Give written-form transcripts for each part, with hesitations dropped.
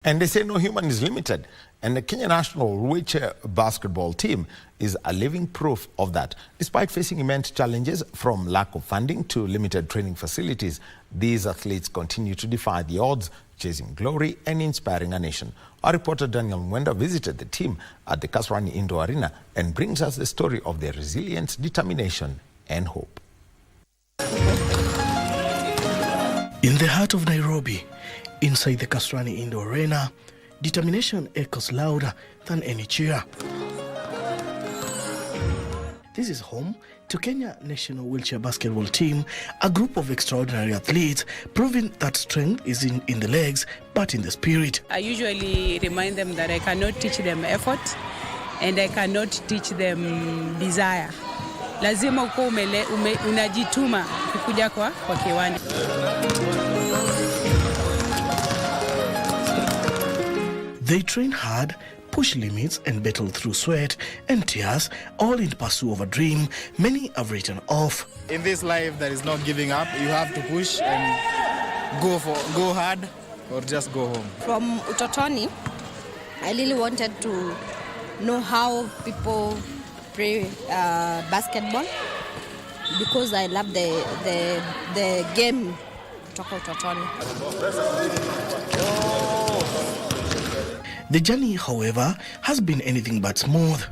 And they say no human is limited. And the Kenya national wheelchair basketball team is a living proof of that. Despite facing immense challenges from lack of funding to limited training facilities, these athletes continue to defy the odds, chasing glory and inspiring a nation. Our reporter Daniel Mwenda visited the team at the Kasarani Indoor Arena and brings us the story of their resilience, determination and hope. In the heart of Nairobi, inside the Kasarani Indoor Arena, determination echoes louder than any cheer. This is home to Kenya National Wheelchair Basketball Team, a group of extraordinary athletes proving that strength is in the legs but in the spirit. I usually remind them that I cannot teach them effort and I cannot teach them desire. Lazima uko unajituma kukuja kwa kiwanja. They train hard, push limits and battle through sweat and tears, all in pursuit of a dream many have written off. In this life there is no giving up. You have to push and go hard or just go home. From utotoni, I really wanted to know how people play basketball because I love the game kutoka utotoni. The journey, however, has been anything but smooth.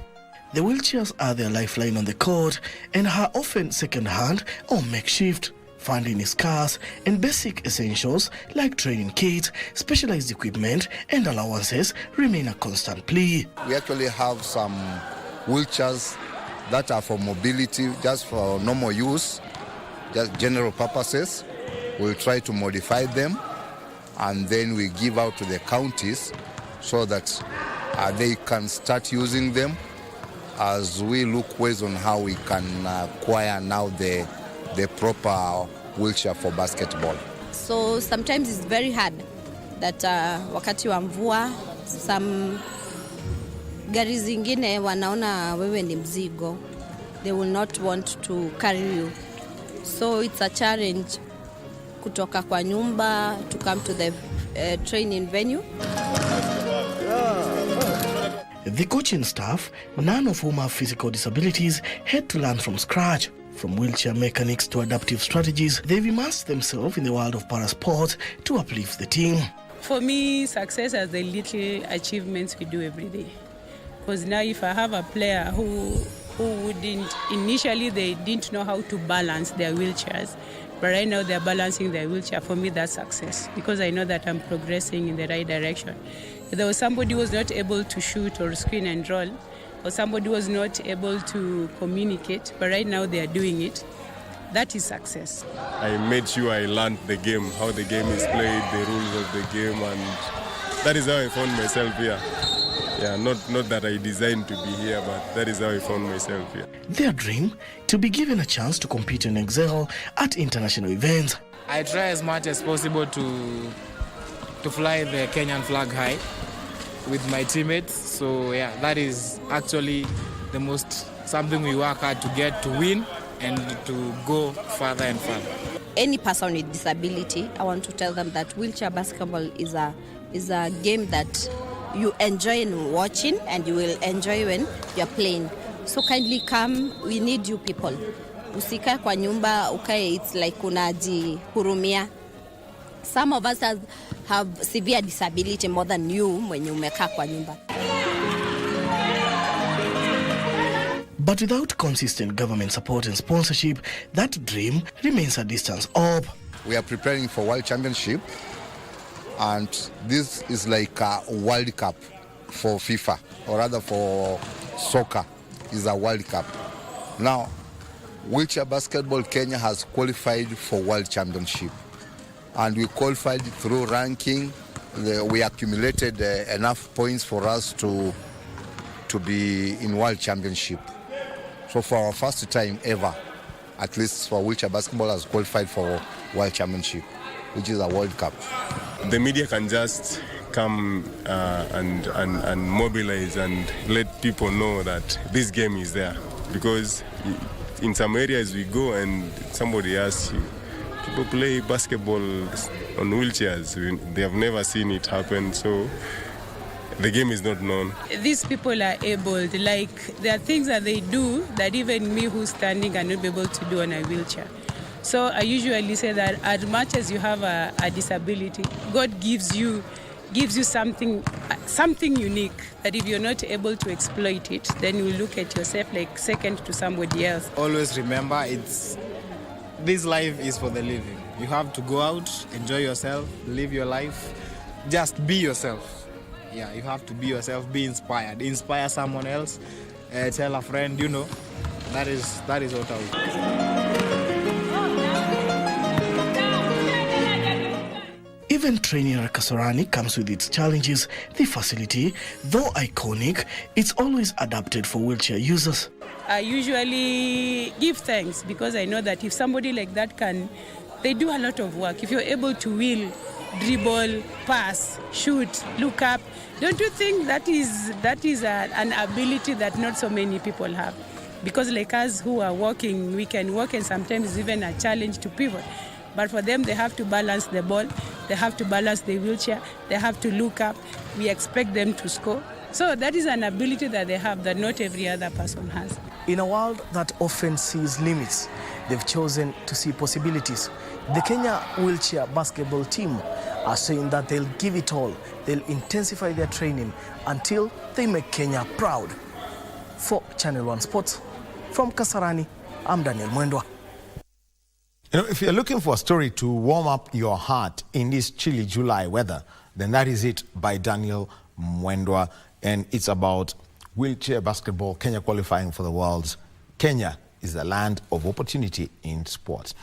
The wheelchairs are their lifeline on the court and are often second-hand or makeshift. Funding is scarce and basic essentials like training kits, specialized equipment and allowances remain a constant plea. We actually have some wheelchairs that are for mobility, just for normal use, just general purposes. We'll try to modify them and then we give out to the counties so that they can start using them as we look ways on how we can acquire now the proper wheelchair for basketball. So sometimes it's very hard that wakati wa mvua, some gari zingine wanaona wewe ni mzigo. They will not want to carry you. So it's a challenge kutoka kwa nyumba to come to the training venue. The coaching staff, none of whom have physical disabilities, had to learn from scratch. From wheelchair mechanics to adaptive strategies, they've immersed themselves in the world of parasport to uplift the team. For me, success are the little achievements we do every day. Because now if I have a player who wouldn't, initially they didn't know how to balance their wheelchairs, but right now they're balancing their wheelchair, for me that's success. Because I know that I'm progressing in the right direction. If there was somebody who was not able to shoot or screen and roll, or somebody who was not able to communicate, but right now they are doing it, that is success. I made sure I learned the game, how the game is played, the rules of the game, and that is how I found myself here. Yeah, not that I designed to be here, but that is how I found myself here. Their dream, to be given a chance to compete and excel at international events. I try as much as possible to fly the Kenyan flag high with my teammates. So yeah, that is actually the most something we work hard to get, to win and to go further and further. Any person with disability, I want to tell them that wheelchair basketball is a game that you enjoy in watching and you will enjoy when you're playing. So kindly come, we need you people. Usikae kwa nyumba, ukae, it's like unajihurumia. Some of us have severe disability more than you mwenye umekaa kwa nyumba. But without consistent government support and sponsorship, that dream remains a distance up. We are preparing for World Championship, and this is like a World Cup for FIFA, or rather for soccer is a World Cup. Now, wheelchair basketball Kenya has qualified for World Championship, and we qualified through ranking. We accumulated enough points for us to be in World Championship. So for our first time ever, at least for wheelchair basketball has qualified for World Championship, which is a World Cup. The media can just come and mobilize and let people know that this game is there. Because in some areas we go and somebody asks you people play basketball on wheelchairs. They have never seen it happen, so the game is not known. These people are able, like there are things that they do that even me who's standing cannot be able to do on a wheelchair. So I usually say that as much as you have a disability, God gives you something unique that if you're not able to exploit it, then you look at yourself like second to somebody else. Always remember, this life is for the living. You have to go out, enjoy yourself, live your life, just be yourself. Yeah, you have to be yourself, be inspired, inspire someone else, tell a friend, that is what I would. Even training at Kasarani comes with its challenges. The facility, though iconic, it's always adapted for wheelchair users. I usually give thanks because I know that if somebody like that they do a lot of work. If you're able to wheel, dribble, pass, shoot, look up, don't you think that is an ability that not so many people have? Because like us who are walking, we can walk, and sometimes even a challenge to pivot. But for them, they have to balance the ball, they have to balance the wheelchair, they have to look up. We expect them to score. So that is an ability that they have that not every other person has. In a world that often sees limits, they've chosen to see possibilities. The Kenya wheelchair basketball team are saying that they'll give it all. They'll intensify their training until they make Kenya proud. For Channel 1 Sports, from Kasarani, I'm Daniel Mwendwa. If you're looking for a story to warm up your heart in this chilly July weather, then that is it by Daniel Mwendwa. And it's about wheelchair basketball, Kenya qualifying for the Worlds. Kenya is the land of opportunity in sports.